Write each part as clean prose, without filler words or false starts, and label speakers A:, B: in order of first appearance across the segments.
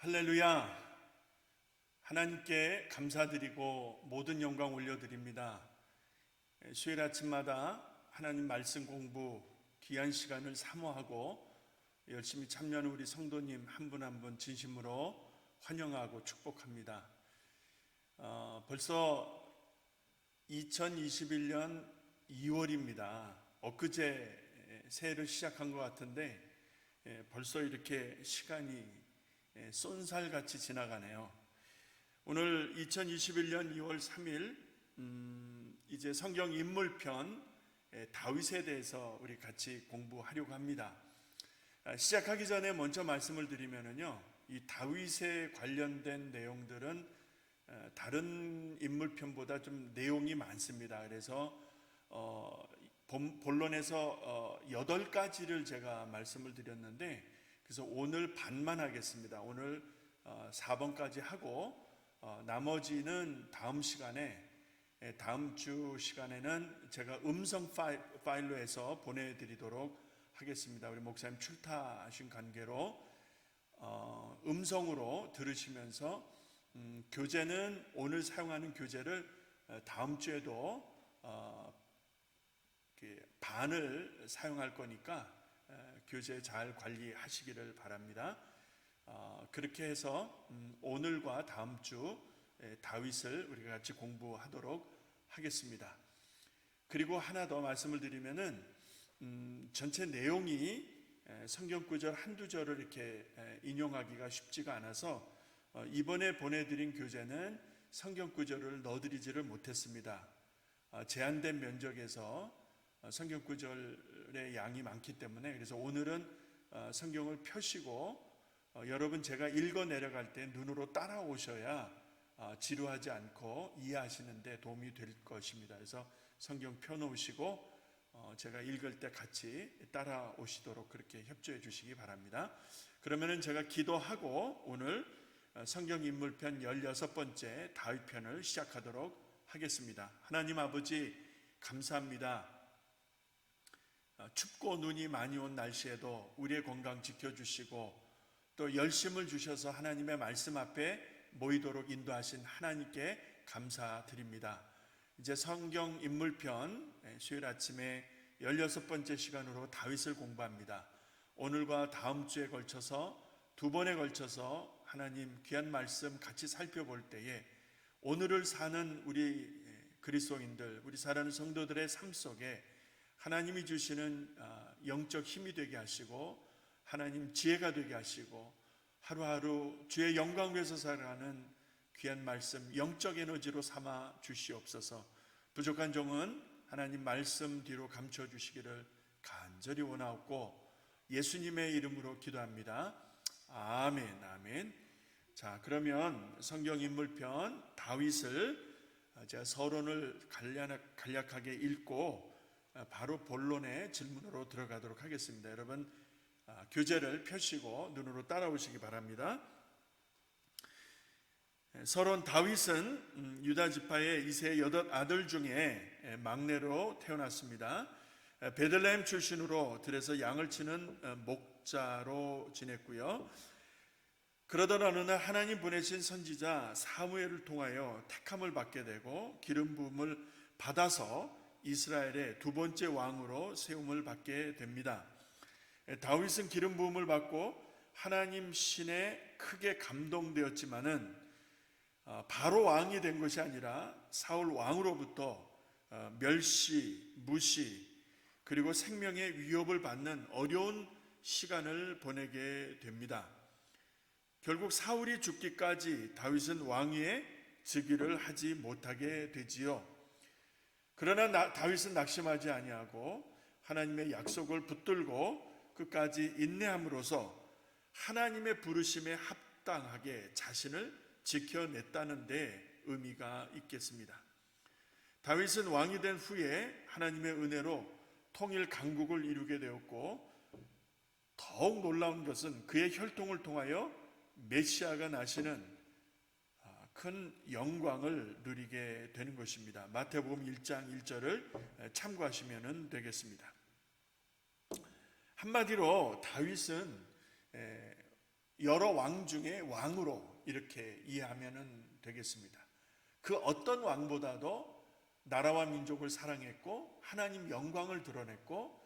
A: 할렐루야. 하나님께 감사드리고 모든 영광 올려드립니다. 수요일 아침마다 하나님 말씀 공부 귀한 시간을 사모하고 열심히 참여하는 우리 성도님 한 분 한 분 진심으로 환영하고 축복합니다. 벌써 2021년 2월입니다. 엊그제 새해를 시작한 것 같은데 벌써 이렇게 시간이 쏜살같이 지나가네요. 오늘 2021년 2월 3일 이제 성경 인물편 다윗에 대해서 우리 같이 공부하려고 합니다. 시작하기 전에 먼저 말씀을 드리면요, 이 다윗에 관련된 내용들은 다른 인물편보다 좀 내용이 많습니다. 그래서 본론에서 8가지를 제가 말씀을 드렸는데, 그래서 오늘 반만 하겠습니다. 오늘 4번까지 하고 나머지는 다음 시간에, 다음 주 시간에는 제가 음성 파일로 해서 보내드리도록 하겠습니다. 우리 목사님 출타하신 관계로 음성으로 들으시면서 교재는 오늘 사용하는 교재를 다음 주에도 반을 사용할 거니까 교재 잘 관리하시기를 바랍니다. 그렇게 해서 오늘과 다음 주 다윗을 우리가 같이 공부하도록 하겠습니다. 그리고 하나 더 말씀을 드리면은 전체 내용이 성경 구절 한두 절을 이렇게 인용하기가 쉽지가 않아서 이번에 보내드린 교재는 성경 구절을 넣어드리지를 못했습니다. 제한된 면적에서 성경 구절의 양이 많기 때문에, 그래서 오늘은 성경을 펴시고 여러분 제가 읽어 내려갈 때 눈으로 따라오셔야 지루하지 않고 이해하시는 데 도움이 될 것입니다. 그래서 성경 펴놓으시고 제가 읽을 때 같이 따라오시도록 그렇게 협조해 주시기 바랍니다. 그러면은 제가 기도하고 오늘 성경 인물편 16번째 다윗편을 시작하도록 하겠습니다. 하나님 아버지 감사합니다. 춥고 눈이 많이 온 날씨에도 우리의 건강 지켜주시고 또 열심을 주셔서 하나님의 말씀 앞에 모이도록 인도하신 하나님께 감사드립니다. 이제 성경 인물편 수요일 아침에 16번째 시간으로 다윗을 공부합니다. 오늘과 다음 주에 걸쳐서 두 번에 걸쳐서 하나님 귀한 말씀 같이 살펴볼 때에 오늘을 사는 우리 그리스도인들, 우리 사랑하는 성도들의 삶 속에 하나님이 주시는 영적 힘이 되게 하시고 하나님 지혜가 되게 하시고 하루하루 주의 영광 위에서 살아가는 귀한 말씀 영적 에너지로 삼아 주시옵소서. 부족한 종은 하나님 말씀 뒤로 감춰 주시기를 간절히 원하옵고 예수님의 이름으로 기도합니다. 아멘. 아멘. 자, 그러면 성경 인물편 다윗을 제가 서론을 간략하게 읽고 바로 본론의 질문으로 들어가도록 하겠습니다. 여러분 교재를 펴시고 눈으로 따라오시기 바랍니다. 서론 다윗은 유다 지파의 이세 8아들 중에 막내로 태어났습니다. 베들레헴 출신으로 들에서 양을 치는 목자로 지냈고요. 그러던 어느 날 하나님 보내신 선지자 사무엘을 통하여 택함을 받게 되고 기름 부음을 받아서 이스라엘의 두 번째 왕으로 세움을 받게 됩니다. 다윗은 기름 부음을 받고 하나님 신에 크게 감동되었지만은 바로 왕이 된 것이 아니라 사울 왕으로부터 멸시, 무시 그리고 생명의 위협을 받는 어려운 시간을 보내게 됩니다. 결국 사울이 죽기까지 다윗은 왕위에 즉위를 하지 못하게 되지요. 그러나 다윗은 낙심하지 아니하고 하나님의 약속을 붙들고 끝까지 인내함으로써 하나님의 부르심에 합당하게 자신을 지켜냈다는 데 의미가 있겠습니다. 다윗은 왕이 된 후에 하나님의 은혜로 통일 강국을 이루게 되었고 더욱 놀라운 것은 그의 혈통을 통하여 메시아가 나시는 큰 영광을 누리게 되는 것입니다. 마태복음 1장 1절을 참고하시면 되겠습니다. 한마디로 다윗은 여러 왕 중에 왕으로 이렇게 이해하면 되겠습니다. 그 어떤 왕보다도 나라와 민족을 사랑했고 하나님 영광을 드러냈고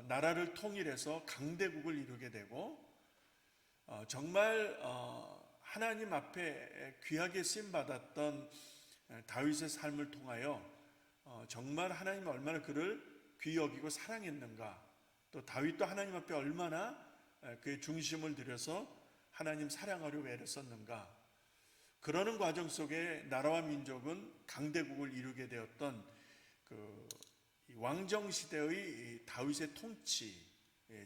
A: 나라를 통일해서 강대국을 이루게 되고 정말 하나님 앞에 귀하게 쓰임받았던 다윗의 삶을 통하여 정말 하나님 얼마나 그를 귀히 여기고 사랑했는가, 또 다윗도 하나님 앞에 얼마나 그의 중심을 들여서 하나님 사랑하려고 애를 썼는가, 그러는 과정 속에 나라와 민족은 강대국을 이루게 되었던 그 왕정 시대의 다윗의 통치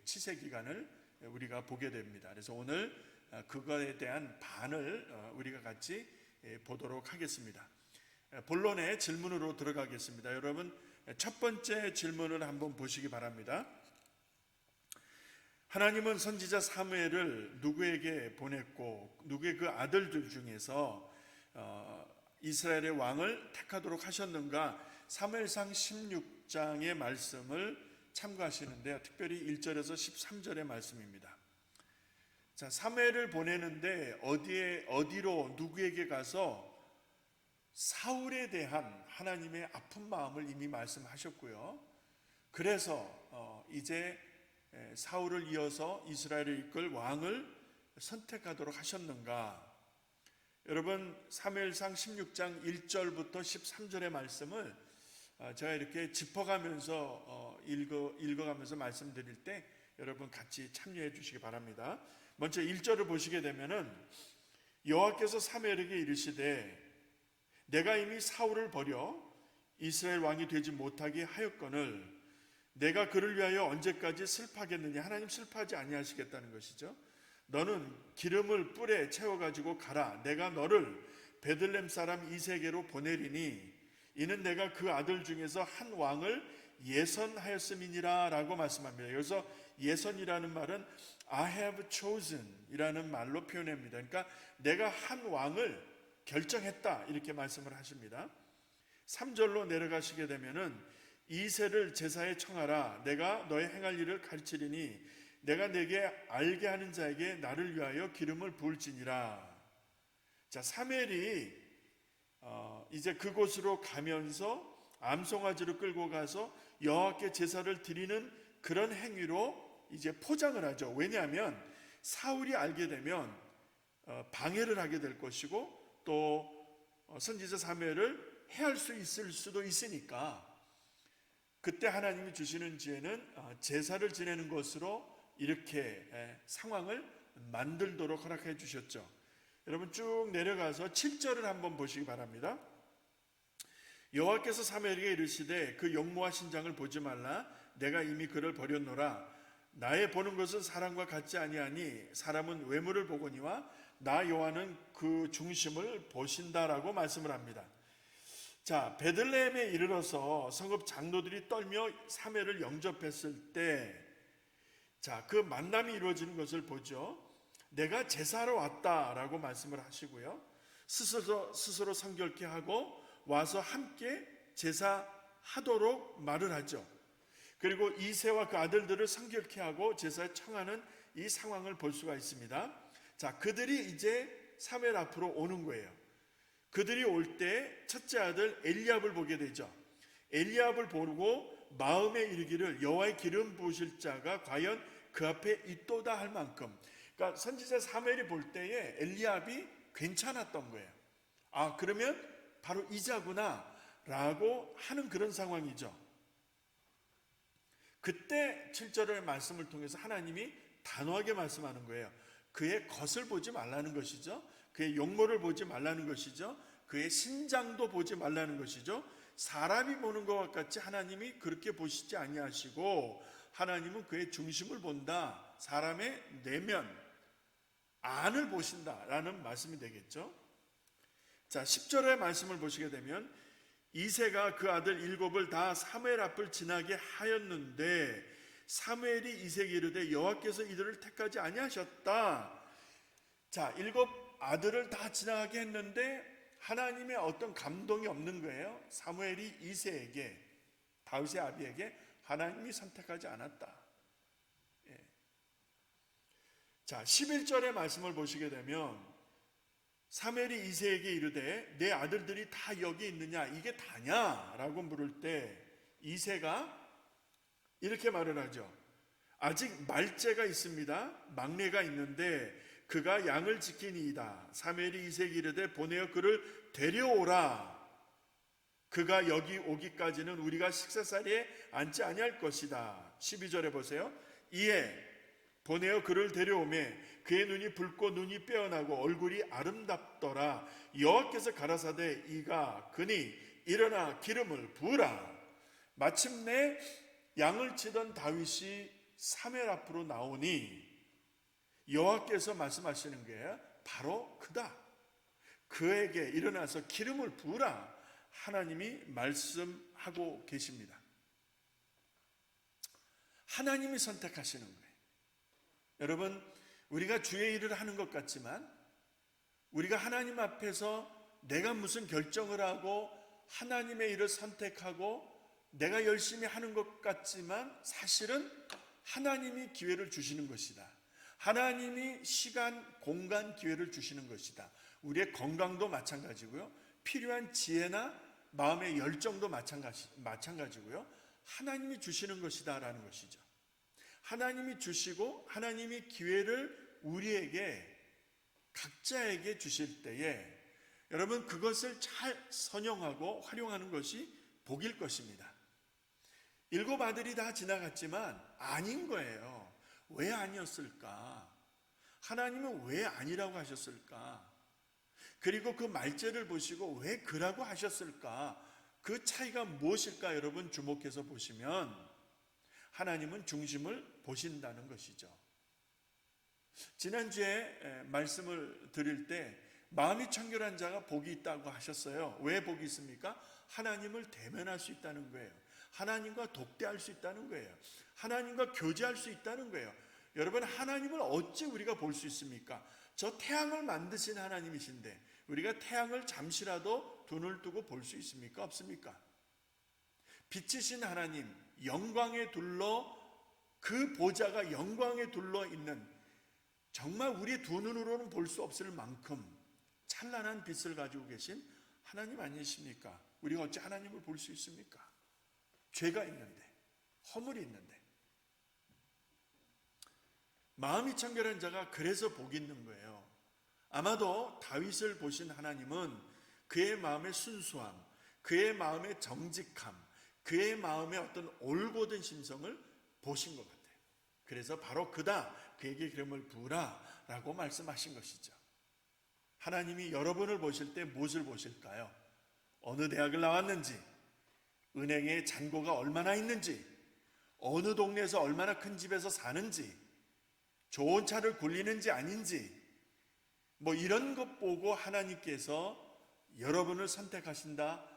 A: 치세 기간을 우리가 보게 됩니다. 그래서 오늘 그거에 대한 반을 우리가 같이 보도록 하겠습니다. 본론의 질문으로 들어가겠습니다. 여러분, 첫 번째 질문을 한번 보시기 바랍니다. 하나님은 선지자 사무엘을 누구에게 보냈고 누구의 그 아들들 중에서 이스라엘의 왕을 택하도록 하셨는가? 사무엘상 16장의 말씀을 참고하시는데요, 특별히 1절에서 13절의 말씀입니다. 자, 사무엘을 보내는데 어디로 누구에게 가서 사울에 대한 하나님의 아픈 마음을 이미 말씀하셨고요. 그래서 이제 사울을 이어서 이스라엘을 이끌 왕을 선택하도록 하셨는가? 여러분, 사무엘상 16장 1절부터 13절의 말씀을 제가 이렇게 짚어가면서 읽어가면서 말씀드릴 때 여러분 같이 참여해 주시기 바랍니다. 먼저 1절을 보시게 되면은 여호와께서 사무엘에게 이르시되 내가 이미 사울을 버려 이스라엘 왕이 되지 못하게 하였거늘 내가 그를 위하여 언제까지 슬퍼하겠느냐? 하나님 슬퍼하지 아니하시겠다는 것이죠. 너는 기름을 뿔에 채워가지고 가라. 내가 너를 베들레헴 사람 이세게로 보내리니 이는 내가 그 아들 중에서 한 왕을 예선하였음이니라 라고 말씀합니다. 여기서 예선이라는 말은 I have chosen 이라는 말로 표현합니다. 그러니까 내가 한 왕을 결정했다 이렇게 말씀을 하십니다. 3절로 내려가시게 되면은 이새를 제사에 청하라. 내가 너의 행할 일을 가르치리니 내가 내게 알게 하는 자에게 나를 위하여 기름을 부을지니라. 자, 사무엘이 이제 그곳으로 가면서 암송아지를 끌고 가서 여호와께 제사를 드리는 그런 행위로 이제 포장을 하죠. 왜냐하면 사울이 알게 되면 방해를 하게 될 것이고 또 선지자 사무엘을 해할 수 있을 수도 있으니까 그때 하나님이 주시는 지혜는 제사를 지내는 것으로 이렇게 상황을 만들도록 허락해 주셨죠. 여러분 쭉 내려가서 7절을 한번 보시기 바랍니다. 여호와께서 사무엘에게 이르시되 그 용모와 신장을 보지 말라. 내가 이미 그를 버렸노라. 나의 보는 것은 사람과 같지 아니하니 사람은 외모를 보거니와 나 여호와는 그 중심을 보신다라고 말씀을 합니다. 자, 베들레헴에 이르러서 성읍 장로들이 떨며 사무엘을 영접했을 때, 자, 그 만남이 이루어지는 것을 보죠. 내가 제사하러 왔다라고 말씀을 하시고요. 스스로 성결케 하고 와서 함께 제사하도록 말을 하죠. 그리고 이새와 그 아들들을 성결케 하고 제사에 청하는 이 상황을 볼 수가 있습니다. 자, 그들이 이제 사무엘 앞으로 오는 거예요. 그들이 올 때 첫째 아들 엘리압을 보게 되죠. 엘리압을 보고 마음에 이르기를 여호와의 기름 부으실 자가 과연 그 앞에 있도다 할 만큼, 그러니까 선지자 사무엘이 볼 때에 엘리압이 괜찮았던 거예요. 아, 그러면 바로 이자구나 라고 하는 그런 상황이죠. 그때 7절의 말씀을 통해서 하나님이 단호하게 말씀하는 거예요. 그의 겉을 보지 말라는 것이죠. 그의 용모를 보지 말라는 것이죠. 그의 신장도 보지 말라는 것이죠. 사람이 보는 것과 같이 하나님이 그렇게 보시지 아니하시고 하나님은 그의 중심을 본다. 사람의 내면, 안을 보신다라는 말씀이 되겠죠. 자, 10절의 말씀을 보시게 되면 이새가 그 아들 7을 다 사무엘 앞을 지나게 하였는데 사무엘이 이새에게 이르되 여호와께서 이들을 택하지 아니하셨다. 자, 7 아들을 다 지나가게 했는데 하나님의 어떤 감동이 없는 거예요. 사무엘이 이새에게, 다윗의 아비에게 하나님이 선택하지 않았다. 예. 자, 11절의 말씀을 보시게 되면 사무엘이 이새에게 이르되 내 아들들이 다 여기 있느냐, 이게 다냐? 라고 물을 때 이새가 이렇게 말을 하죠. 아직 말째가 있습니다. 막내가 있는데 그가 양을 지키니이다. 사무엘이 이새에게 이르되 보내어 그를 데려오라. 그가 여기 오기까지는 우리가 식사자리에 앉지 아니할 것이다. 12절에 보세요. 이에 보내어 그를 데려오매 그의 눈이 붉고 눈이 빼어나고 얼굴이 아름답더라. 여호와께서 가라사대 이가 그니 일어나 기름을 부으라. 마침내 양을 치던 다윗이 사무엘 앞으로 나오니 여호와께서 말씀하시는 게 바로 그다. 그에게 일어나서 기름을 부으라. 하나님이 말씀하고 계십니다. 하나님이 선택하시는 거예요. 여러분, 우리가 주의 일을 하는 것 같지만 우리가 하나님 앞에서 내가 무슨 결정을 하고 하나님의 일을 선택하고 내가 열심히 하는 것 같지만 사실은 하나님이 기회를 주시는 것이다. 하나님이 시간, 공간, 기회를 주시는 것이다. 우리의 건강도 마찬가지고요. 필요한 지혜나 마음의 열정도 마찬가지고요. 하나님이 주시는 것이다라는 것이죠. 하나님이 주시고 하나님이 기회를 우리에게 각자에게 주실 때에 여러분 그것을 잘 선용하고 활용하는 것이 복일 것입니다. 7 아들이 다 지나갔지만 아닌 거예요. 왜 아니었을까? 하나님은 왜 아니라고 하셨을까? 그리고 그 말재를 보시고 왜 그라고 하셨을까? 그 차이가 무엇일까? 여러분 주목해서 보시면 하나님은 중심을 보신다는 것이죠. 지난주에 말씀을 드릴 때 마음이 청결한 자가 복이 있다고 하셨어요. 왜 복이 있습니까? 하나님을 대면할 수 있다는 거예요. 하나님과 독대할 수 있다는 거예요. 하나님과 교제할 수 있다는 거예요. 여러분, 하나님을 어찌 우리가 볼 수 있습니까? 저 태양을 만드신 하나님이신데 우리가 태양을 잠시라도 눈을 뜨고 볼 수 있습니까? 없습니까? 빛이신 하나님, 영광에 둘러 그 보좌가 영광에 둘러 있는 정말 우리 두 눈으로는 볼 수 없을 만큼 찬란한 빛을 가지고 계신 하나님 아니십니까? 우리가 어찌 하나님을 볼 수 있습니까? 죄가 있는데, 허물이 있는데. 마음이 청결한 자가 그래서 복이 있는 거예요. 아마도 다윗을 보신 하나님은 그의 마음의 순수함, 그의 마음의 정직함, 그의 마음의 어떤 올곧은 심성을 보신 것 같아요. 그래서 바로 그다, 그에게 기름을 부으라 라고 말씀하신 것이죠. 하나님이 여러분을 보실 때 무엇을 보실까요? 어느 대학을 나왔는지, 은행에 잔고가 얼마나 있는지, 어느 동네에서 얼마나 큰 집에서 사는지, 좋은 차를 굴리는지 아닌지, 뭐 이런 것 보고 하나님께서 여러분을 선택하신다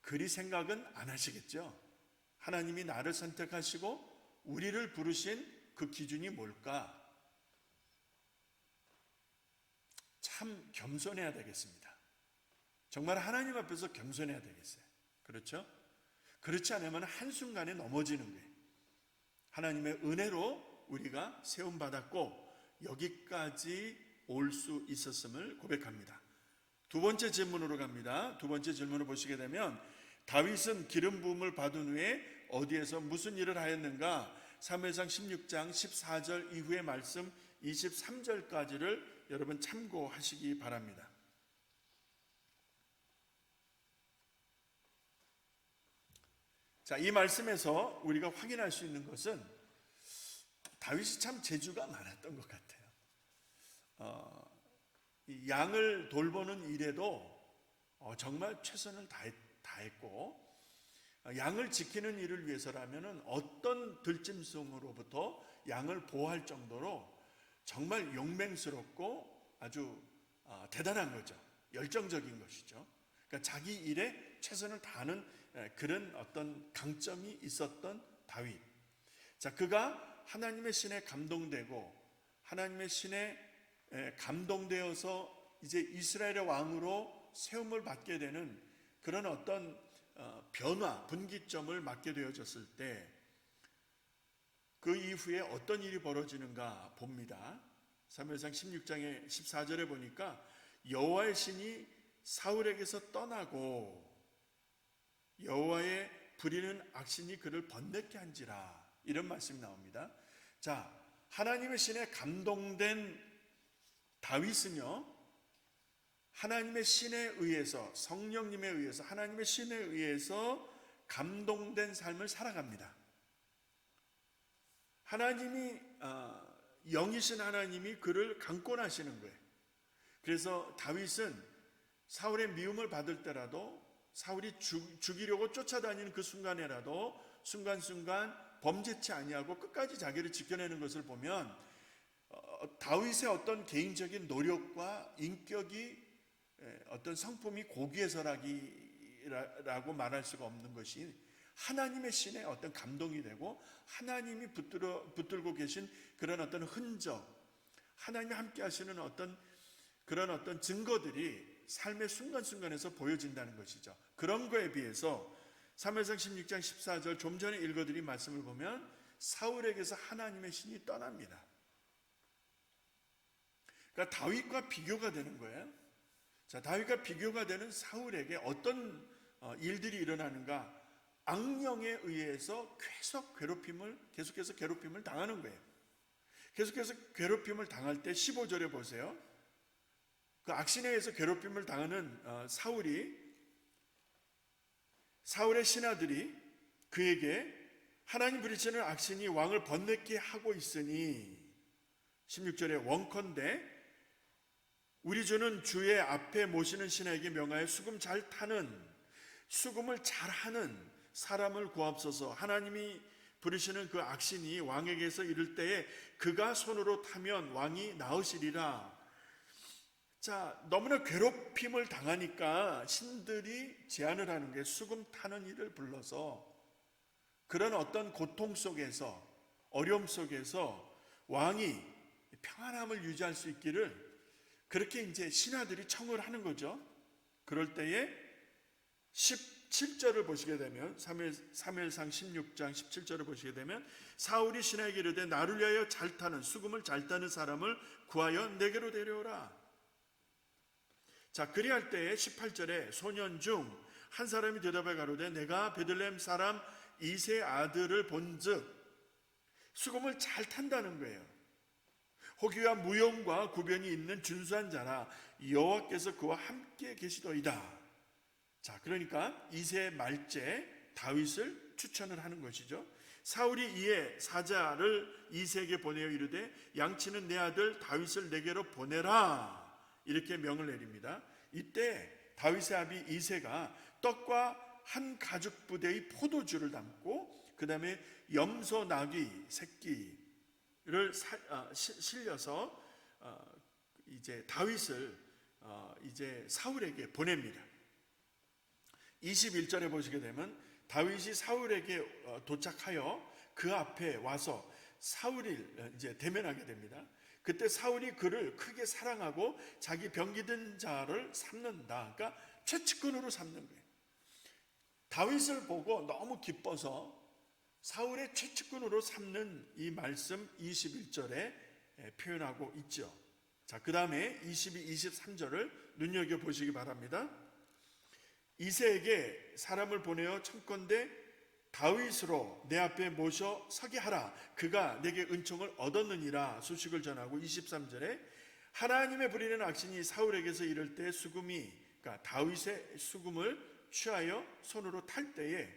A: 그리 생각은 안 하시겠죠. 하나님이 나를 선택하시고 우리를 부르신 그 기준이 뭘까? 참 겸손해야 되겠습니다. 정말 하나님 앞에서 겸손해야 되겠어요. 그렇죠? 그렇지 않으면 한순간에 넘어지는 거예요. 하나님의 은혜로 우리가 세움받았고 여기까지 올 수 있었음을 고백합니다. 두 번째 질문으로 갑니다. 두 번째 질문을 보시게 되면 다윗은 기름 부음을 받은 후에 어디에서 무슨 일을 하였는가? 사무엘상 16장 14절 이후의 말씀 23절까지를 여러분 참고하시기 바랍니다. 자, 이 말씀에서 우리가 확인할 수 있는 것은 다윗이 참 재주가 많았던 것 같아요. 이 양을 돌보는 일에도 정말 최선을 다했고 양을 지키는 일을 위해서라면 어떤 들짐승으로부터 양을 보호할 정도로 정말 용맹스럽고 아주 대단한 거죠. 열정적인 것이죠. 그러니까 자기 일에 최선을 다하는 그런 어떤 강점이 있었던 다윗. 자, 그가 하나님의 신에 감동되고 하나님의 신에 감동되어서 이제 이스라엘의 왕으로 세움을 받게 되는 그런 어떤 변화, 분기점을 맞게 되어졌을 때 그 이후에 어떤 일이 벌어지는가 봅니다. 사무엘상 16장의 14절에 보니까 여호와의 신이 사울에게서 떠나고 여호와의 부리는 악신이 그를 번뇌케 한지라, 이런 말씀이 나옵니다. 자, 하나님의 신에 감동된 다윗은요, 하나님의 신에 의해서, 성령님에 의해서, 하나님의 신에 의해서 감동된 삶을 살아갑니다. 하나님이 영이신 하나님이 그를 강권하시는 거예요. 그래서 다윗은 사울의 미움을 받을 때라도, 사울이 죽이려고 쫓아다니는 그 순간에라도 순간순간 범죄치 아니하고 끝까지 자기를 지켜내는 것을 보면 다윗의 어떤 개인적인 노력과 인격이, 어떤 성품이 고귀해서라고 말할 수가 없는 것이 하나님의 신의 어떤 감동이 되고, 하나님이 붙들고 계신 그런 어떤 흔적, 하나님이 함께 하시는 그런 어떤 증거들이 삶의 순간순간에서 보여진다는 것이죠. 그런 거에 비해서 사무엘상 16장 14절 좀 전에 읽어드린 말씀을 보면 사울에게서 하나님의 신이 떠납니다. 그러니까 다윗과 비교가 되는 거예요. 자, 다윗과 비교가 되는 사울에게 어떤 일들이 일어나는가? 악령에 의해서 계속해서 괴롭힘을 당하는 거예요. 계속해서 괴롭힘을 당할 때 15절에 보세요. 그 악신에 의해서 괴롭힘을 당하는 사울의 신하들이 그에게 하나님 부리시는 악신이 왕을 번뇌케 하고 있으니, 16절에 원컨대 우리 주는 주의 앞에 모시는 신에게 명하여 수금을 잘하는 사람을 구하옵소서. 하나님이 부르시는 그 악신이 왕에게서 이를 때에 그가 손으로 타면 왕이 나으시리라. 자, 너무나 괴롭힘을 당하니까 신들이 제안을 하는 게 수금 타는 이를 불러서 그런 어떤 고통 속에서, 어려움 속에서 왕이 평안함을 유지할 수 있기를, 그렇게 이제 신하들이 청을 하는 거죠. 그럴 때에 17절을 보시게 되면, 사무엘상 16장 17절을 보시게 되면, 사울이 신하에게 이르되 나를 위하여 수금을 잘 타는 사람을 구하여 내게로 데려오라. 자, 그리할 때에 18절에 소년 중 한 사람이 대답해 가로되 내가 베들레헴 사람 이세 아들을 본즉, 수금을 잘 탄다는 거예요. 호기와 무용과 구변이 있는 준수한 자라, 여호와께서 그와 함께 계시더이다. 자, 그러니까 이세 말째 다윗을 추천을 하는 것이죠. 사울이 이에 사자를 이세에게 보내어 이르되 양치는 내 아들 다윗을 내게로 보내라, 이렇게 명을 내립니다. 이때 다윗의 아비 이세가 떡과 한 가죽 부대의 포도주를 담고 그 다음에 염소 나귀 새끼를 실려서 이제 다윗을 이제 사울에게 보냅니다. 21절에 보시게 되면 다윗이 사울에게 도착하여 그 앞에 와서 사울을 이제 대면하게 됩니다. 그때 사울이 그를 크게 사랑하고 자기 병기든 자를 삼는다. 그러니까 최측근으로 삼는 거예요. 다윗을 보고 너무 기뻐서 사울의 최측근으로 삼는 이 말씀 21절에 표현하고 있죠. 자, 그 다음에 22, 23절을 눈여겨보시기 바랍니다. 이새에게 사람을 보내어 청컨대 다윗으로 내 앞에 모셔 서게 하라. 그가 내게 은총을 얻었느니라. 소식을 전하고 23절에 하나님의 부리는 악신이 사울에게서 이를 때 그러니까 다윗의 수금을 취하여 손으로 탈 때에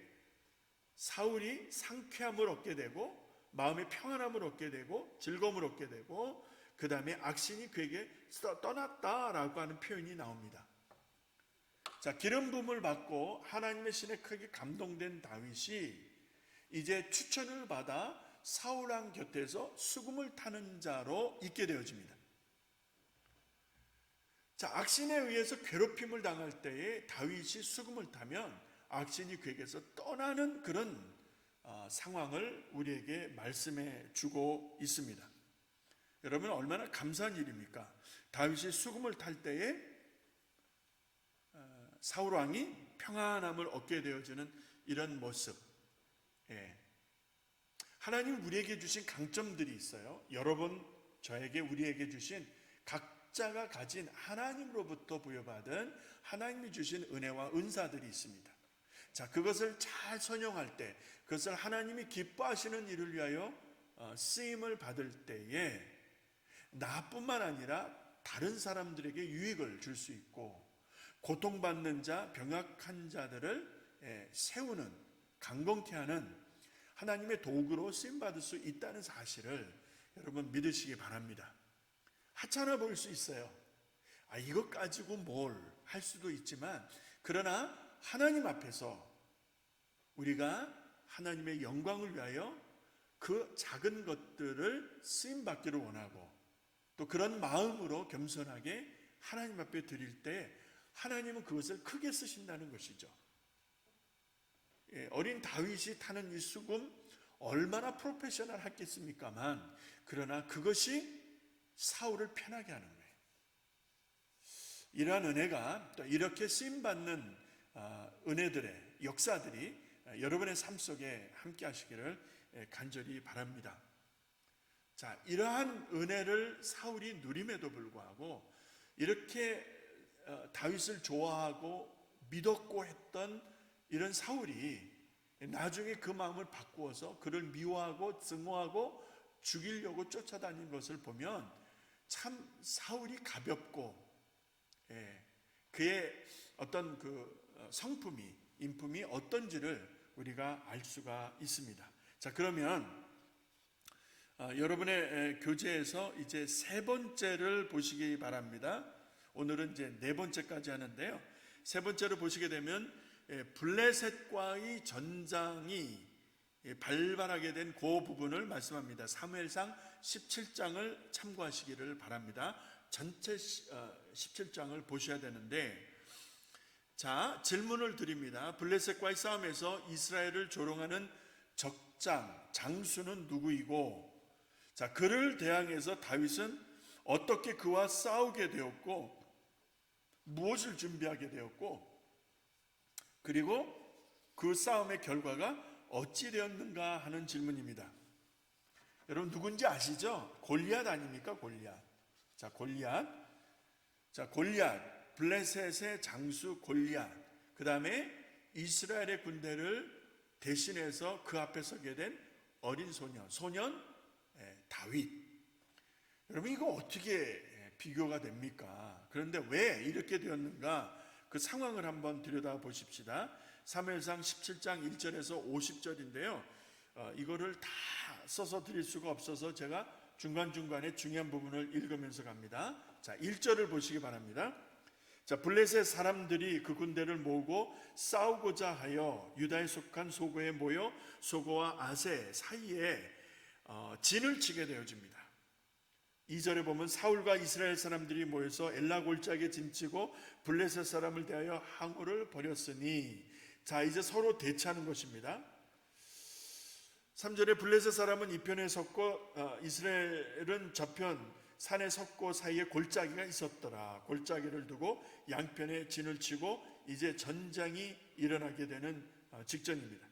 A: 사울이 상쾌함을 얻게 되고 마음의 평안함을 얻게 되고 즐거움을 얻게 되고 그 다음에 악신이 그에게 떠났다라고 하는 표현이 나옵니다. 자, 기름 부음을 받고 하나님의 신에 크게 감동된 다윗이 이제 추천을 받아 사울왕 곁에서 수금을 타는 자로 있게 되어집니다. 자, 악신에 의해서 괴롭힘을 당할 때에 다윗이 수금을 타면 악신이 그에게서 떠나는 그런 상황을 우리에게 말씀해 주고 있습니다. 여러분, 얼마나 감사한 일입니까? 다윗이 수금을 탈 때에 사울왕이 평안함을 얻게 되어지는 이런 모습. 하나님 우리에게 주신 강점들이 있어요. 여러 번 저에게 우리에게 주신 각자가 가진 하나님으로부터 부여받은 하나님이 주신 은혜와 은사들이 있습니다. 자, 그것을 잘 선용할 때, 그것을 하나님이 기뻐하시는 일을 위하여 쓰임을 받을 때에 나뿐만 아니라 다른 사람들에게 유익을 줄 수 있고, 고통받는 자, 병약한 자들을 세우는, 강건케 하는 하나님의 도구로 쓰임받을 수 있다는 사실을 여러분 믿으시기 바랍니다. 하찮아 보일 수 있어요. 이것 가지고 뭘 할 수도 있지만, 그러나 하나님 앞에서 우리가 하나님의 영광을 위하여 그 작은 것들을 쓰임받기를 원하고, 또 그런 마음으로 겸손하게 하나님 앞에 드릴 때 하나님은 그것을 크게 쓰신다는 것이죠. 어린 다윗이 타는 이 수금 얼마나 프로페셔널 했겠습니까만, 그러나 그것이 사울을 편하게 하는 거예요. 이러한 은혜가 또 이렇게 쓰임받는 은혜들의 역사들이 여러분의 삶 속에 함께 하시기를 간절히 바랍니다. 자, 이러한 은혜를 사울이 누림에도 불구하고 이렇게 다윗을 좋아하고 믿었고 했던 이런 사울이 나중에 그 마음을 바꾸어서 그를 미워하고 증오하고 죽이려고 쫓아다닌 것을 보면 참 사울이 가볍고, 그의 어떤 그 성품이, 인품이 어떤지를 우리가 알 수가 있습니다. 자, 그러면 여러분의 교재에서 이제 세 번째를 보시기 바랍니다. 오늘은 이제 네 번째까지 하는데요. 세 번째를 보시게 되면 블레셋과의 전장이 발발하게 된 그 부분을 말씀합니다. 사무엘상 17장을 참고하시기를 바랍니다. 전체 17장을 보셔야 되는데, 자, 질문을 드립니다. 블레셋과의 싸움에서 이스라엘을 조롱하는 적장, 장수는 누구이고, 자, 그를 대항해서 다윗은 어떻게 그와 싸우게 되었고, 무엇을 준비하게 되었고, 그리고 그 싸움의 결과가 어찌 되었는가 하는 질문입니다. 여러분 누군지 아시죠? 골리앗 아닙니까? 골리앗. 자, 골리앗. 자, 골리앗. 블레셋의 장수 골리앗. 그 다음에 이스라엘의 군대를 대신해서 그 앞에 서게 된 어린 소년 다윗. 여러분 이거 어떻게 비교가 됩니까? 그런데 왜 이렇게 되었는가? 그 상황을 한번 들여다 보십시다. 사무엘상 17장 1절에서 50절인데요. 이거를 다 써서 드릴 수가 없어서 제가 중간중간에 중요한 부분을 읽으면서 갑니다. 자, 1절을 보시기 바랍니다. 자, 블레셋 사람들이 그 군대를 모으고 싸우고자 하여 유다에 속한 소고에 모여 소고와 아세 사이에 진을 치게 되어집니다. 2절에 보면 사울과 이스라엘 사람들이 모여서 엘라 골짜기에 진치고 블레셋 사람을 대하여 항우를 벌였으니, 자, 이제 서로 대치하는 것입니다. 3절에 블레셋 사람은 이 편에 섰고 이스라엘은 저편 산에 섰고 사이에 골짜기가 있었더라. 골짜기를 두고 양편에 진을 치고 이제 전장이 일어나게 되는 직전입니다.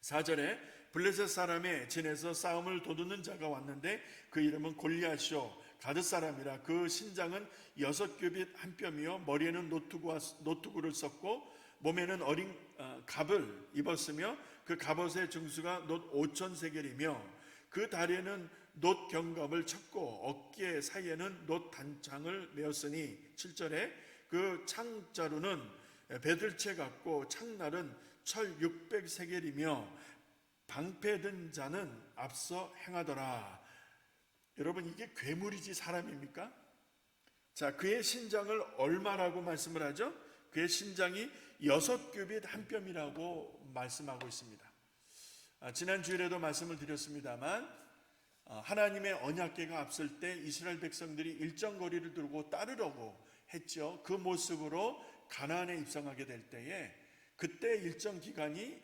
A: 4절에 블레셋 사람의 진에서 싸움을 도두는 자가 왔는데 그 이름은 골리앗이요 가드 사람이라. 그 신장은 6규빗 한 뼘이요 머리에는 노투구를 썼고 몸에는 어린 갑을 입었으며 그 갑옷의 증수가 놋 5천 세겔이며 그 다리에는 놋 경갑을 쳤고 어깨 사이에는 놋 단창을 메었으니, 7절에 그 창자루는 배들채 같고 창날은 철 600세겔이며 방패든 자는 앞서 행하더라. 여러분 이게 괴물이지 사람입니까? 자, 그의 신장을 얼마라고 말씀을 하죠? 그의 신장이 6규빗 한 뼘이라고 말씀하고 있습니다. 지난 주일에도 말씀을 드렸습니다만 하나님의 언약궤가 앞설 때 이스라엘 백성들이 일정 거리를 두고 따르려고 했죠. 그 모습으로 가나안에 입성하게 될 때에 그때 일정 기간이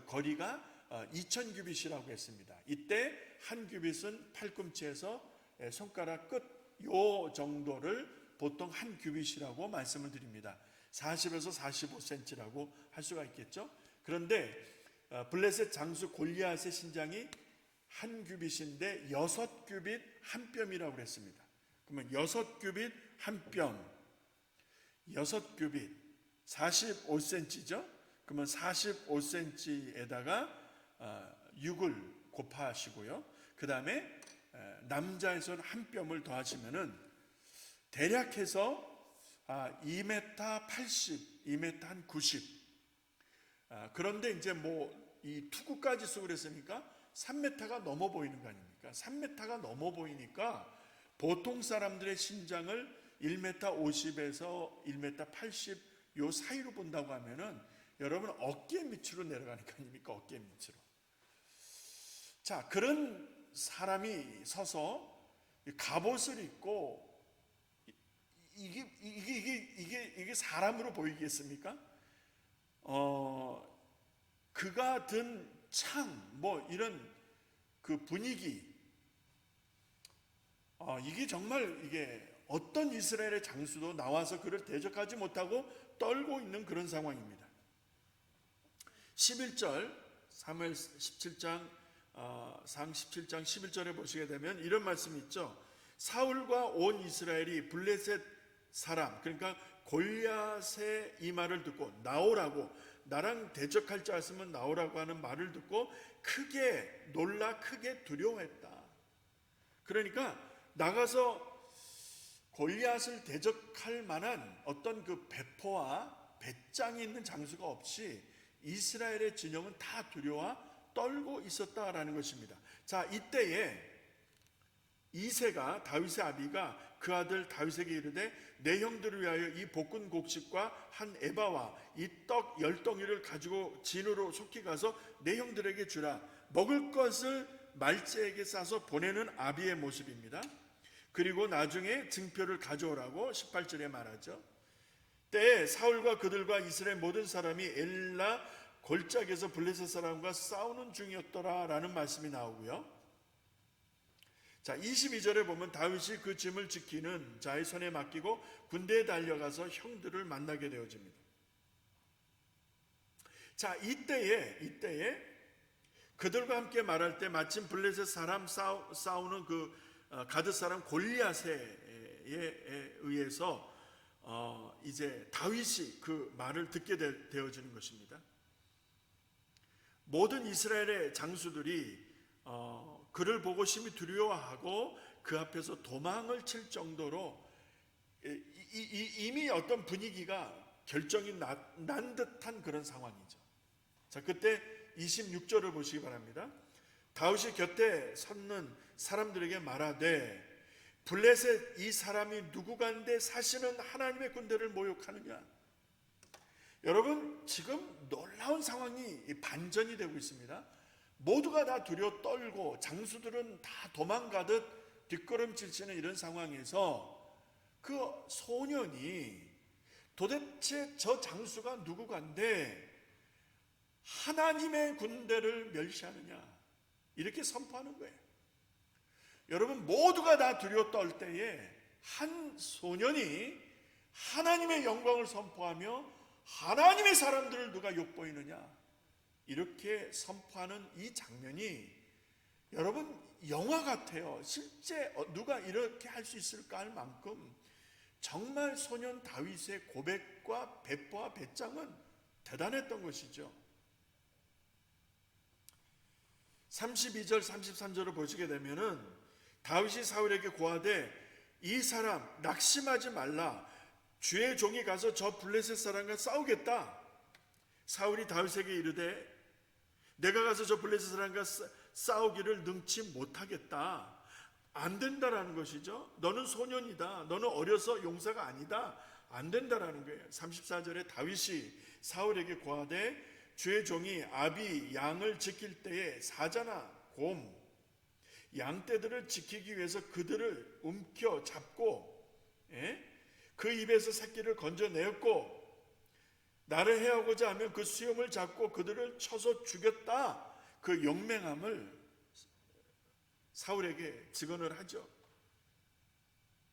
A: 거리가 2000규빗이라고 했습니다. 이때 한 규빗은 팔꿈치에서 손가락 끝 요 정도를 보통 한 규빗이라고 말씀을 드립니다. 40에서 45cm라고 할 수가 있겠죠. 그런데 블레셋 장수 골리앗의 신장이 한 규빗인데 6규빗 한 뼘이라고 그랬습니다. 그러면 6규빗 한 뼘, 6규빗 45cm죠. 그러면 45cm에다가 6을 곱하시고요. 그 다음에 남자에서는 한 뼘을 더하시면은 대략해서 2m 80, 2m 한 90. 그런데 이제 뭐 이 투구까지 쓰고 그랬으니까 3m가 넘어 보이는 거 아닙니까? 3m가 넘어 보이니까 보통 사람들의 신장을 1m 50에서 1m 80 요 사이로 본다고 하면은 여러분 어깨 밑으로 내려가는 거 아닙니까? 어깨 밑으로. 자, 그런 사람이 서서 갑옷을 입고 이게 사람으로 보이겠습니까? 그가 든 창, 뭐 이런 그 분위기, 이게 정말 이게 어떤 이스라엘의 장수도 나와서 그를 대적하지 못하고 떨고 있는 그런 상황입니다. 11절, 사무엘 17장, 상 17장 11절에 보시게 되면 이런 말씀이 있죠. 사울과 온 이스라엘이 블레셋 사람, 그러니까 골리앗의 이 말을 듣고 나오라고, 나랑 대적할 자 있으면 나오라고 하는 말을 듣고 크게 놀라 크게 두려워했다. 그러니까 나가서 골리앗을 대적할 만한 어떤 그 배포와 배짱이 있는 장수가 없이 이스라엘의 진영은 다 두려워 떨고 있었다라는 것입니다. 자, 이때에 이새가, 다윗의 아비가 그 아들 다윗에게 이르되 내 형들을 위하여 이 볶은 곡식과 한 에바와 이 떡 10덩이를 가지고 진으로 속히 가서 내 형들에게 주라. 먹을 것을 말제에게 싸서 보내는 아비의 모습입니다. 그리고 나중에 증표를 가져오라고 18절에 말하죠. 때에 사울과 그들과 이스라엘 모든 사람이 엘라 골짜기에서 블레셋 사람과 싸우는 중이었더라 라는 말씀이 나오고요. 자, 22절에 보면 다윗이 그 짐을 지키는 자의 손에 맡기고 군대에 달려가서 형들을 만나게 되어집니다. 자, 이때에 그들과 함께 말할 때 마침 블레셋 사람 싸우는 그 가드 사람 골리앗에 의해서 이제 다윗이 그 말을 듣게 되어지는 것입니다. 모든 이스라엘의 장수들이 그를 보고 심히 두려워하고 그 앞에서 도망을 칠 정도로 이미 어떤 분위기가 결정이 난 듯한 그런 상황이죠. 자, 그때 26절을 보시기 바랍니다. 다윗이 곁에 섰는 사람들에게 말하되 블레셋 이 사람이 누구간데 사시는 하나님의 군대를 모욕하느냐. 여러분, 지금 놀라운 상황이 반전이 되고 있습니다. 모두가 다 두려워 떨고 장수들은 다 도망가듯 뒷걸음질 치는 이런 상황에서 그 소년이 도대체 저 장수가 누구간데 하나님의 군대를 멸시하느냐 이렇게 선포하는 거예요. 여러분, 모두가 다 두려워 떨 때에 한 소년이 하나님의 영광을 선포하며 하나님의 사람들을 누가 욕보이느냐 이렇게 선포하는 이 장면이 여러분 영화 같아요. 실제 누가 이렇게 할 수 있을까 할 만큼 정말 소년 다윗의 고백과 배포와 배짱은 대단했던 것이죠. 32절 33절을 보시게 되면은 다윗이 사울에게 고하되 이 사람 낙심하지 말라. 주의 종이 가서 저 블레셋 사람과 싸우겠다. 사울이 다윗에게 이르되 내가 가서 저 블레셋 사람과 싸우기를 능치 못하겠다. 안 된다라는 것이죠. 너는 소년이다. 너는 어려서 용사가 아니다. 안 된다라는 거예요. 34절에 다윗이 사울에게 고하되 주의 종이 아비 양을 지킬 때에 사자나 곰 양떼들을 지키기 위해서 그들을 움켜 잡고 그 입에서 새끼를 건져내었고 나를 해하고자 하면 그 수염을 잡고 그들을 쳐서 죽였다. 그 용맹함을 사울에게 증언을 하죠.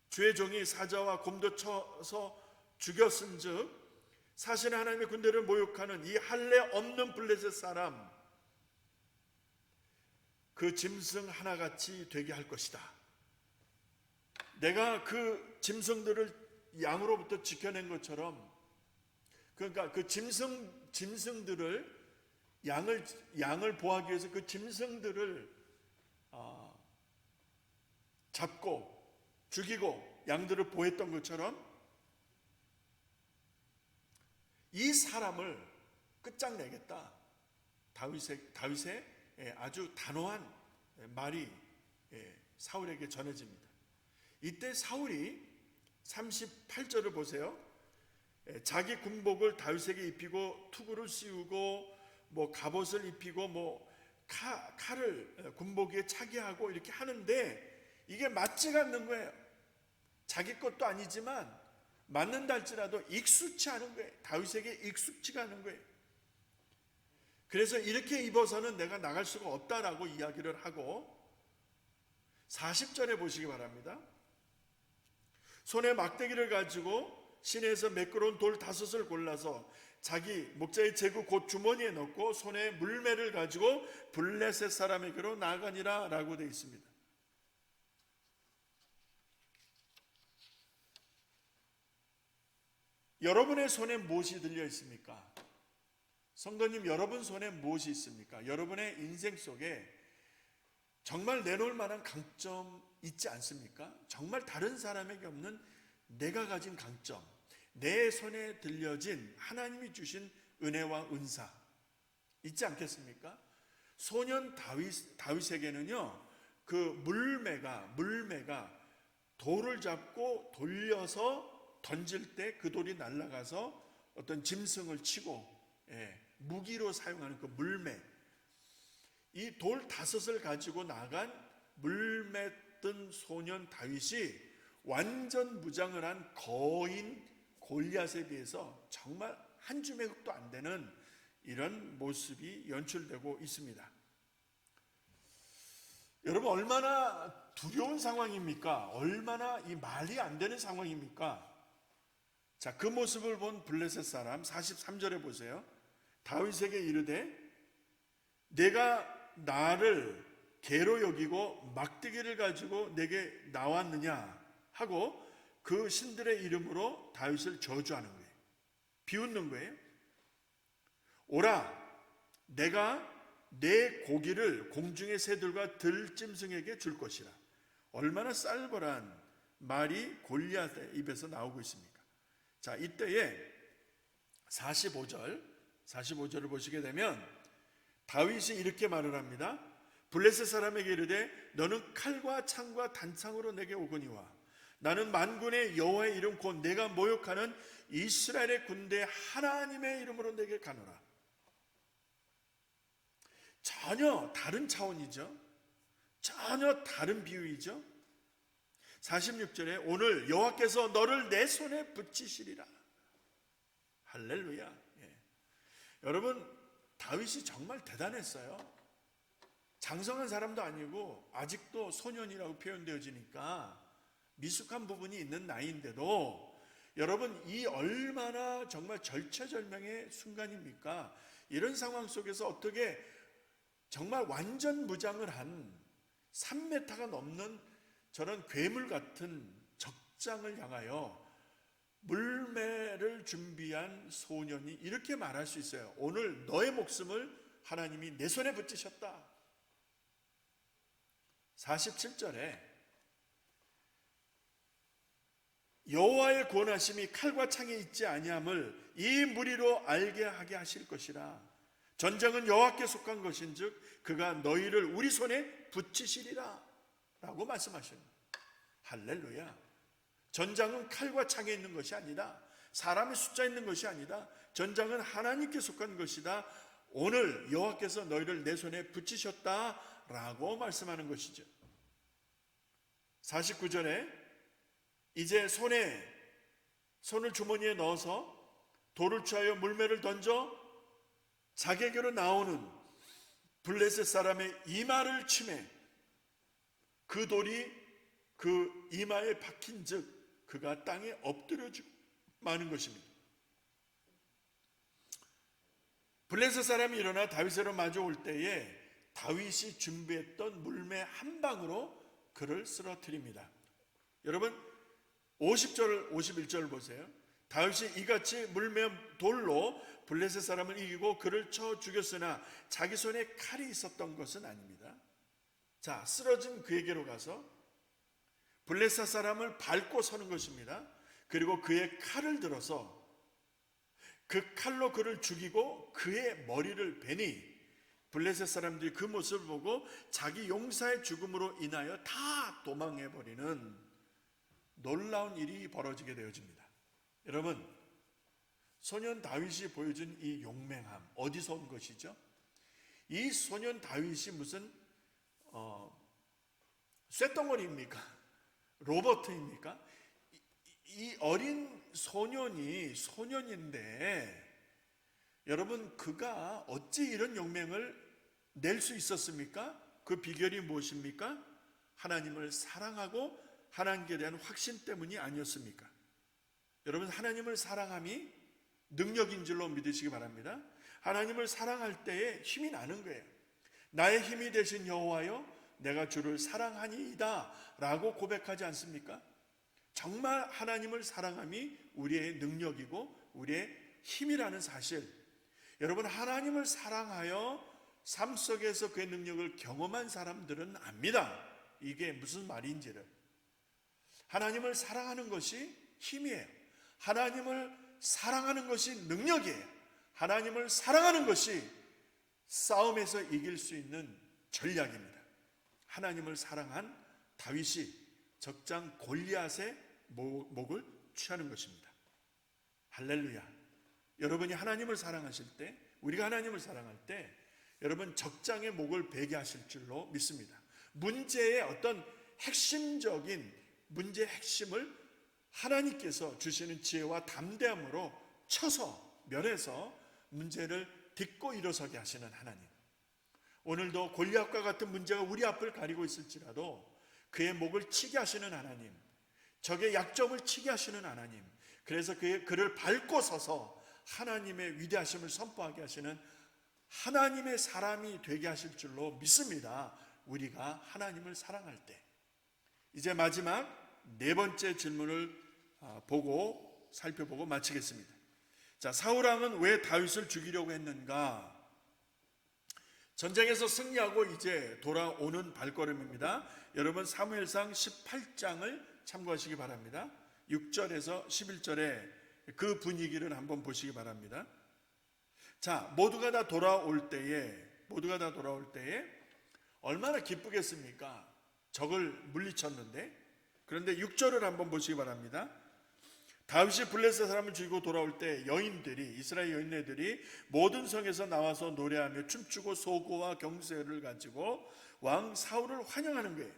A: 주의 종이 사자와 곰도 쳐서 죽였은즉 사실 하나님의 군대를 모욕하는 이 할례 없는 블레셋 사람 그 짐승 하나같이 되게 할 것이다. 내가 그 짐승들을 양으로부터 지켜낸 것처럼, 그러니까 그 짐승들을 양을 보호하기 위해서 그 짐승들을 잡고 죽이고 양들을 보호했던 것처럼 이 사람을 끝장내겠다. 다윗의 아주 단호한 말이 사울에게 전해집니다. 이때 사울이 38절을 보세요. 자기 군복을 다윗에게 입히고 투구를 씌우고 갑옷을 입히고 칼을 군복 위에 차게 하고 이렇게 하는데 이게 맞지가 않는 거예요. 자기 것도 아니지만 맞는다 할지라도 익숙치 않은 거예요. 다윗에게 익숙치가 않은 거예요. 그래서 이렇게 입어서는 내가 나갈 수가 없다라고 이야기를 하고 40절에 보시기 바랍니다. 손에 막대기를 가지고 시내에서 매끄러운 돌 5을 골라서 자기 목자의 제구 곧 주머니에 넣고 손에 물매를 가지고 블레셋 사람에게로 나가니라 라고 되어 있습니다. 여러분의 손에 무엇이 들려 있습니까? 성도님, 여러분 손에 무엇이 있습니까? 여러분의 인생 속에 정말 내놓을 만한 강점 있지 않습니까? 정말 다른 사람에게 없는 내가 가진 강점, 내 손에 들려진 하나님이 주신 은혜와 은사 있지 않겠습니까? 소년 다윗에게는요, 그 물매가 돌을 잡고 돌려서 던질 때 그 돌이 날아가서 어떤 짐승을 치고 무기로 사용하는 그 물매, 이 돌 5을 가지고 나간 물매 뜬 소년 다윗이 완전 무장을 한 거인 골리앗에 비해서 정말 한 줌의 흙도 안 되는 이런 모습이 연출되고 있습니다. 여러분, 얼마나 두려운 상황입니까? 얼마나 이 말이 안 되는 상황입니까? 자, 그 모습을 본 블레셋 사람 43절에 보세요. 다윗에게 이르되 내가 나를 개로 여기고 막대기를 가지고 내게 나왔느냐 하고 그 신들의 이름으로 다윗을 저주하는 거예요. 비웃는 거예요. 오라, 내가 내 고기를 공중의 새들과 들짐승에게 줄 것이라. 얼마나 쌀벌한 말이 골리앗의 입에서 나오고 있습니까? 자, 이때에 45절을 보시게 되면 다윗이 이렇게 말을 합니다. 블레셋 사람에게 이르되 너는 칼과 창과 단창으로 내게 오거니와 나는 만군의 여호와의 이름 곧 내가 모욕하는 이스라엘의 군대 하나님의 이름으로 내게 가노라. 전혀 다른 차원이죠. 전혀 다른 비유이죠. 46절에 오늘 여호와께서 너를 내 손에 붙이시리라. 할렐루야. 여러분, 다윗이 정말 대단했어요. 장성한 사람도 아니고 아직도 소년이라고 표현되어지니까 미숙한 부분이 있는 나이인데도 여러분, 이 얼마나 정말 절체절명의 순간입니까? 이런 상황 속에서 어떻게 정말 완전 무장을 한 3m가 넘는 저런 괴물 같은 적장을 향하여 물매를 준비한 소년이 이렇게 말할 수 있어요. 오늘 너의 목숨을 하나님이 내 손에 붙이셨다. 47절에 여호와의 권하심이 칼과 창에 있지 아니함을 이 무리로 알게 하게 하실 것이라. 전쟁은 여호와께 속한 것인즉 그가 너희를 우리 손에 붙이시리라 라고 말씀하십니다. 할렐루야. 전장은 칼과 창에 있는 것이 아니라 사람의 숫자에 있는 것이 아니다. 전장은 하나님께 속한 것이다. 오늘 여호와께서 너희를 내 손에 붙이셨다라고 말씀하는 것이죠. 49절에 이제 손을 주머니에 넣어서 돌을 취하여 물매를 던져 자기에게로 나오는 블레셋 사람의 이마를 치매 그 돌이 그 이마에 박힌 즉 그가 땅에 엎드려 마는 것입니다. 블레셋 사람이 일어나 다윗으로 마주올 때에 다윗이 준비했던 물매 한 방으로 그를 쓰러뜨립니다. 여러분 50절 51절 보세요. 다윗이 이같이 물매 돌로 블레셋 사람을 이기고 그를 쳐 죽였으나 자기 손에 칼이 있었던 것은 아닙니다. 자, 쓰러진 그에게로 가서 블레셋 사람을 밟고 서는 것입니다. 그리고 그의 칼을 들어서 그 칼로 그를 죽이고 그의 머리를 베니 블레셋 사람들이 그 모습을 보고 자기 용사의 죽음으로 인하여 다 도망해버리는 놀라운 일이 벌어지게 되어집니다. 여러분, 소년 다윗이 보여준 이 용맹함 어디서 온 것이죠? 이 소년 다윗이 무슨 쇳덩어리입니까? 로버트입니까? 이 어린 소년이 소년인데 여러분 그가 어찌 이런 용맹을 낼 수 있었습니까? 그 비결이 무엇입니까? 하나님을 사랑하고 하나님께 대한 확신 때문이 아니었습니까? 여러분 하나님을 사랑함이 능력인 줄로 믿으시기 바랍니다. 하나님을 사랑할 때에 힘이 나는 거예요. 나의 힘이 되신 여호와여 내가 주를 사랑하니이다 라고 고백하지 않습니까? 정말 하나님을 사랑함이 우리의 능력이고 우리의 힘이라는 사실, 여러분 하나님을 사랑하여 삶 속에서 그의 능력을 경험한 사람들은 압니다. 이게 무슨 말인지를. 하나님을 사랑하는 것이 힘이에요. 하나님을 사랑하는 것이 능력이에요. 하나님을 사랑하는 것이 싸움에서 이길 수 있는 전략입니다. 하나님을 사랑한 다윗이 적장 골리앗의 목을 취하는 것입니다. 할렐루야. 여러분이 하나님을 사랑하실 때, 우리가 하나님을 사랑할 때 여러분 적장의 목을 베게 하실 줄로 믿습니다. 문제의 어떤 핵심적인 문제의 핵심을 하나님께서 주시는 지혜와 담대함으로 쳐서 면해서 문제를 딛고 일어서게 하시는 하나님. 오늘도 골리앗과 같은 문제가 우리 앞을 가리고 있을지라도 그의 목을 치게 하시는 하나님, 적의 약점을 치게 하시는 하나님, 그래서 그를 밟고 서서 하나님의 위대하심을 선포하게 하시는 하나님의 사람이 되게 하실 줄로 믿습니다. 우리가 하나님을 사랑할 때. 이제 마지막 네 번째 질문을 살펴보고 마치겠습니다. 자, 사울왕은 왜 다윗을 죽이려고 했는가? 전쟁에서 승리하고 이제 돌아오는 발걸음입니다. 여러분 사무엘상 18장을 참고하시기 바랍니다. 6절에서 11절에 그 분위기를 한번 보시기 바랍니다. 자, 모두가 다 돌아올 때에 얼마나 기쁘겠습니까? 적을 물리쳤는데. 그런데 6절을 한번 보시기 바랍니다. 다윗이 블레셋 사람을 죽이고 돌아올 때 이스라엘 여인네들이 모든 성에서 나와서 노래하며 춤추고 소고와 경쇠를 가지고 왕 사울을 환영하는 거예요.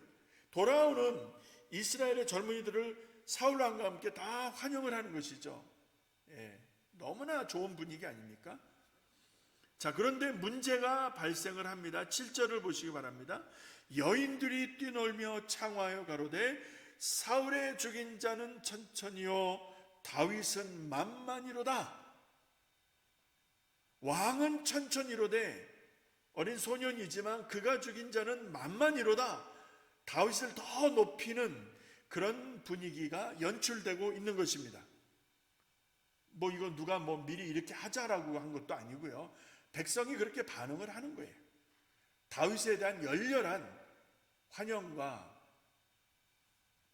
A: 돌아오는 이스라엘의 젊은이들을 사울 왕과 함께 다 환영을 하는 것이죠. 예, 너무나 좋은 분위기 아닙니까? 자, 그런데 문제가 발생을 합니다. 7절을 보시기 바랍니다. 여인들이 뛰놀며 창화하여 가로되 사울의 죽인 자는 천천히요 다윗은 만만이로다. 왕은 천천히로되 어린 소년이지만 그가 죽인 자는 만만이로다. 다윗을 더 높이는 그런 분위기가 연출되고 있는 것입니다. 이거 누가 미리 이렇게 하자라고 한 것도 아니고요. 백성이 그렇게 반응을 하는 거예요. 다윗에 대한 열렬한 환영과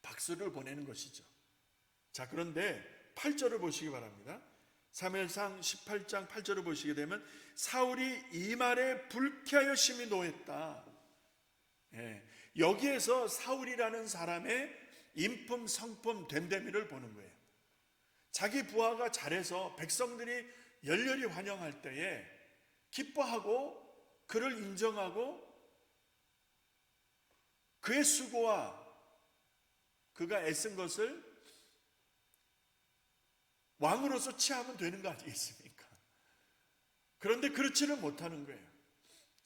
A: 박수를 보내는 것이죠. 자, 그런데 8절을 보시기 바랍니다. 사무엘상 18장 8절을 보시게 되면 사울이 이 말에 불쾌하여 심히 노했다. 예, 여기에서 사울이라는 사람의 인품, 성품, 됨됨이를 보는 거예요. 자기 부하가 잘해서 백성들이 열렬히 환영할 때에 기뻐하고 그를 인정하고 그의 수고와 그가 애쓴 것을 왕으로서 취하면 되는 거 아니겠습니까? 그런데 그렇지를 못하는 거예요.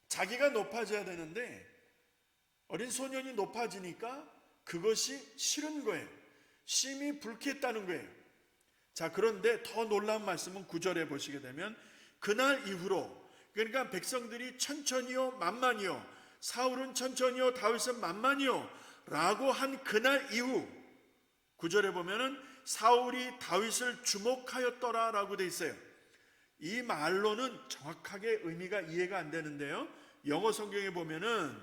A: 자기가 높아져야 되는데 어린 소년이 높아지니까 그것이 싫은 거예요. 심히 불쾌했다는 거예요. 자, 그런데 더 놀라운 말씀은 9절에 보시게 되면 그날 이후로 그러니까 백성들이 천천히요 만만히요, 사울은 천천히요 다윗은 만만히요 라고 한 그날 이후 9절에 보면은 사울이 다윗을 주목하였더라 라고 돼 있어요. 이 말로는 정확하게 의미가 이해가 안 되는데요, 영어 성경에 보면은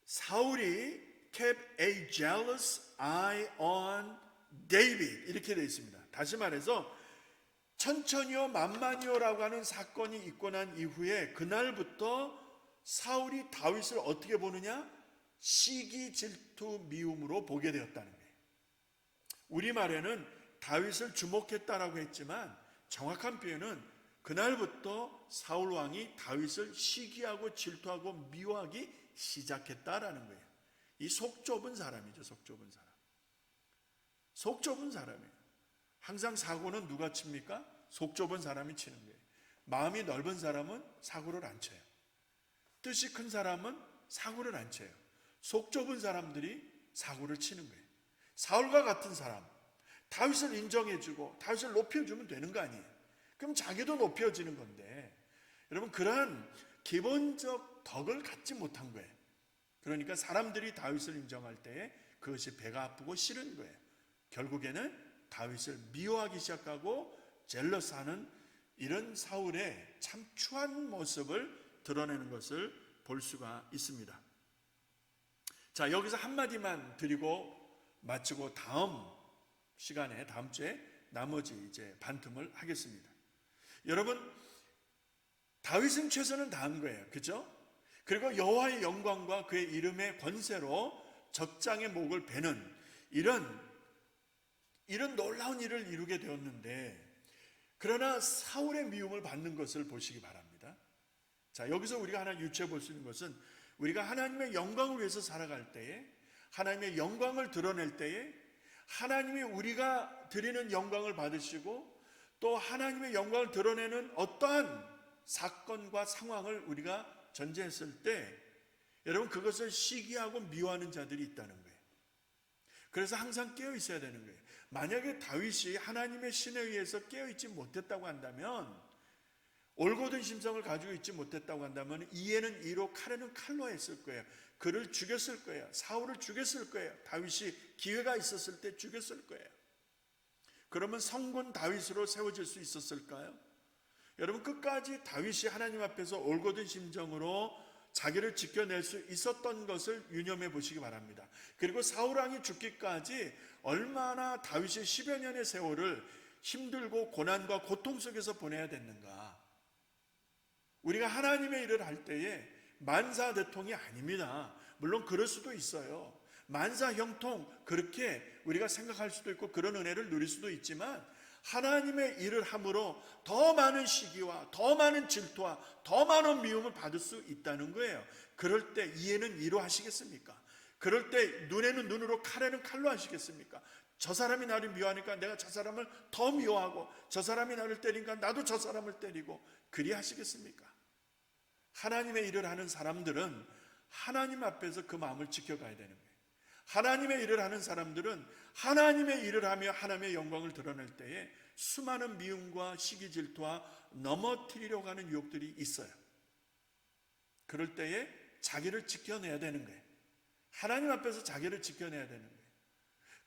A: 사울이 kept a jealous eye on David 이렇게 되어 있습니다. 다시 말해서 천천히요 만만히요라고 하는 사건이 있고 난 이후에 그날부터 사울이 다윗을 어떻게 보느냐? 시기, 질투, 미움으로 보게 되었다는 거예요. 우리말에는 다윗을 주목했다라고 했지만 정확한 표현은 그날부터 사울 왕이 다윗을 시기하고 질투하고 미워하기 시작했다라는 거예요. 이 속 좁은 사람이죠. 속 좁은 사람. 속 좁은 사람이에요. 항상 사고는 누가 칩니까? 속 좁은 사람이 치는 거예요. 마음이 넓은 사람은 사고를 안 쳐요. 뜻이 큰 사람은 사고를 안 쳐요. 속 좁은 사람들이 사고를 치는 거예요. 사울과 같은 사람, 다윗을 인정해주고 다윗을 높여주면 되는 거 아니에요. 그럼 자기도 높여지는 건데, 여러분 그러한 기본적 덕을 갖지 못한 거예요. 그러니까 사람들이 다윗을 인정할 때에 그것이 배가 아프고 싫은 거예요. 결국에는 다윗을 미워하기 시작하고 젤러스하는 이런 사울의 참 추한 모습을 드러내는 것을 볼 수가 있습니다. 자, 여기서 한마디만 드리고 마치고 다음 시간에, 다음 주에 나머지 이제 반틈을 하겠습니다. 여러분, 다윗은 최선을 다한 거예요. 그죠? 그리고 여호와의 영광과 그의 이름의 권세로 적장의 목을 베는 이런 놀라운 일을 이루게 되었는데, 그러나 사울의 미움을 받는 것을 보시기 바랍니다. 자, 여기서 우리가 하나 유추해 볼 수 있는 것은, 우리가 하나님의 영광을 위해서 살아갈 때에, 하나님의 영광을 드러낼 때에 하나님이 우리가 드리는 영광을 받으시고 또 하나님의 영광을 드러내는 어떠한 사건과 상황을 우리가 전제했을 때, 여러분 그것을 시기하고 미워하는 자들이 있다는 거예요. 그래서 항상 깨어 있어야 되는 거예요. 만약에 다윗이 하나님의 신에 의해서 깨어 있지 못했다고 한다면, 올곧은 심성을 가지고 있지 못했다고 한다면 이에는 이로 칼에는 칼로 했을 거예요. 그를 죽였을 거예요. 사울을 죽였을 거예요. 다윗이 기회가 있었을 때 죽였을 거예요. 그러면 성군 다윗으로 세워질 수 있었을까요? 여러분 끝까지 다윗이 하나님 앞에서 올곧은 심정으로 자기를 지켜낼 수 있었던 것을 유념해 보시기 바랍니다. 그리고 사울 왕이 죽기까지 얼마나 다윗이 10여 년의 세월을 힘들고 고난과 고통 속에서 보내야 됐는가. 우리가 하나님의 일을 할 때에 만사대통이 아닙니다. 물론 그럴 수도 있어요. 만사형통 그렇게 우리가 생각할 수도 있고 그런 은혜를 누릴 수도 있지만, 하나님의 일을 함으로 더 많은 시기와 더 많은 질투와 더 많은 미움을 받을 수 있다는 거예요. 그럴 때 이에는 이로 하시겠습니까? 그럴 때 눈에는 눈으로 칼에는 칼로 하시겠습니까? 저 사람이 나를 미워하니까 내가 저 사람을 더 미워하고, 저 사람이 나를 때리니까 나도 저 사람을 때리고, 그리 하시겠습니까? 하나님의 일을 하는 사람들은 하나님 앞에서 그 마음을 지켜가야 되는 거예요. 하나님의 일을 하는 사람들은 하나님의 일을 하며 하나님의 영광을 드러낼 때에 수많은 미움과 시기 질투와 넘어뜨리려고 하는 유혹들이 있어요. 그럴 때에 자기를 지켜내야 되는 거예요. 하나님 앞에서 자기를 지켜내야 되는 거예요.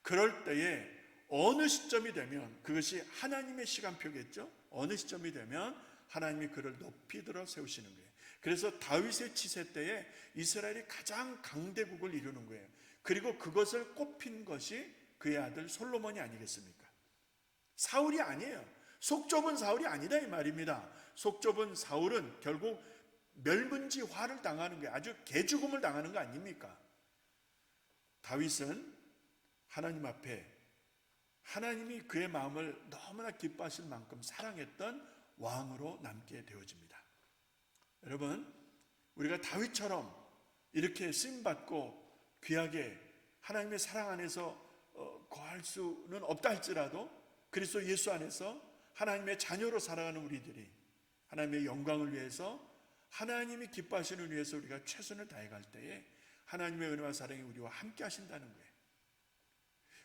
A: 그럴 때에 어느 시점이 되면, 그것이 하나님의 시간표겠죠. 어느 시점이 되면 하나님이 그를 높이 들어 세우시는 거예요. 그래서 다윗의 치세 때에 이스라엘이 가장 강대국을 이루는 거예요. 그리고 그것을 꼽힌 것이 그의 아들 솔로몬이 아니겠습니까? 사울이 아니에요. 속 좁은 사울이 아니다 이 말입니다. 속 좁은 사울은 결국 멸문지화를 당하는 거예요. 아주 개죽음을 당하는 거 아닙니까? 다윗은 하나님 앞에 하나님이 그의 마음을 너무나 기뻐하실 만큼 사랑했던 왕으로 남게 되어집니다. 여러분, 우리가 다윗처럼 이렇게 쓰임받고 귀하게 하나님의 사랑 안에서 거할 수는 없다 할지라도, 그리스도 예수 안에서 하나님의 자녀로 살아가는 우리들이 하나님의 영광을 위해서, 하나님이 기뻐하시는 위해서 우리가 최선을 다해갈 때에 하나님의 은혜와 사랑이 우리와 함께 하신다는 거예요.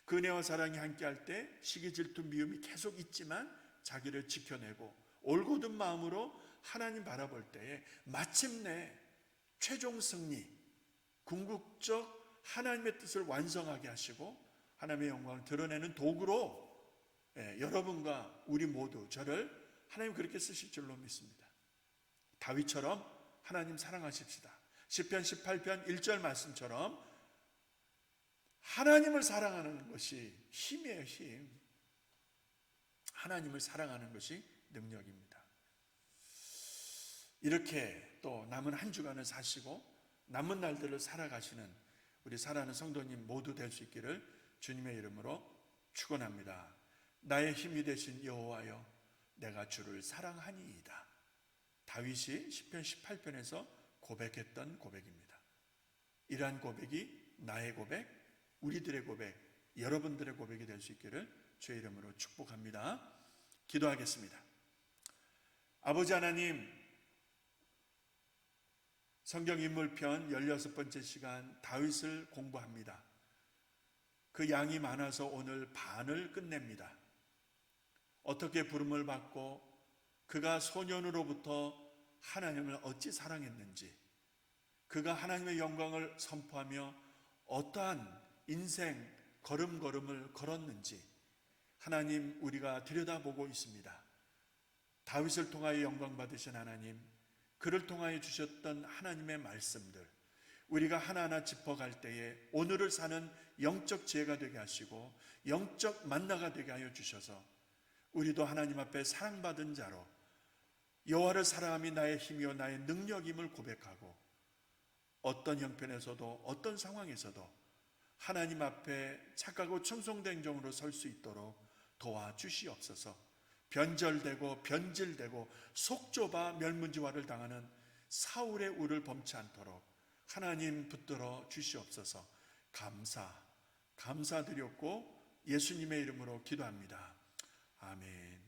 A: 그 은혜와 사랑이 함께 할 때 시기 질투 미움이 계속 있지만 자기를 지켜내고 올곧은 마음으로 하나님 바라볼 때에 마침내 최종 승리, 궁극적 하나님의 뜻을 완성하게 하시고 하나님의 영광을 드러내는 도구로 여러분과 우리 모두 저를 하나님 그렇게 쓰실 줄로 믿습니다. 다윗처럼 하나님 사랑하십시다. 시편 18편 1절 말씀처럼 하나님을 사랑하는 것이 힘이에요. 힘. 하나님을 사랑하는 것이 능력입니다. 이렇게 또 남은 한 주간을 사시고 남은 날들을 살아가시는 우리 사랑하는 성도님 모두 될 수 있기를 주님의 이름으로 축원합니다. 나의 힘이 되신 여호와여, 내가 주를 사랑하니이다. 다윗이 시편 18편에서 고백했던 고백입니다. 이러한 고백이 나의 고백, 우리들의 고백, 여러분들의 고백이 될 수 있기를 주의 이름으로 축복합니다. 기도하겠습니다. 아버지 하나님, 성경 인물편 16번째 시간 다윗을 공부합니다. 그 양이 많아서 오늘 반을 끝냅니다. 어떻게 부름을 받고 그가 소년으로부터 하나님을 어찌 사랑했는지, 그가 하나님의 영광을 선포하며 어떠한 인생 걸음걸음을 걸었는지 하나님 우리가 들여다보고 있습니다. 다윗을 통하여 영광 받으신 하나님, 그를 통하여 주셨던 하나님의 말씀들 우리가 하나하나 짚어갈 때에 오늘을 사는 영적 지혜가 되게 하시고 영적 만나가 되게 하여 주셔서 우리도 하나님 앞에 사랑받은 자로 여호와를 사랑함이 나의 힘이요 나의 능력임을 고백하고 어떤 형편에서도 어떤 상황에서도 하나님 앞에 착하고 충성된 종으로 설 수 있도록 도와주시옵소서. 변절되고 변질되고 속 좁아 멸문지화를 당하는 사울의 우를 범치 않도록 하나님 붙들어 주시옵소서. 감사드렸고 예수님의 이름으로 기도합니다. 아멘.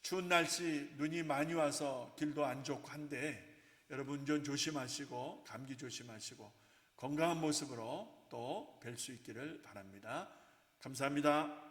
A: 추운 날씨 눈이 많이 와서 길도 안 좋고 한데 여러분 운전 조심하시고 감기 조심하시고 건강한 모습으로 또 뵐 수 있기를 바랍니다. 감사합니다.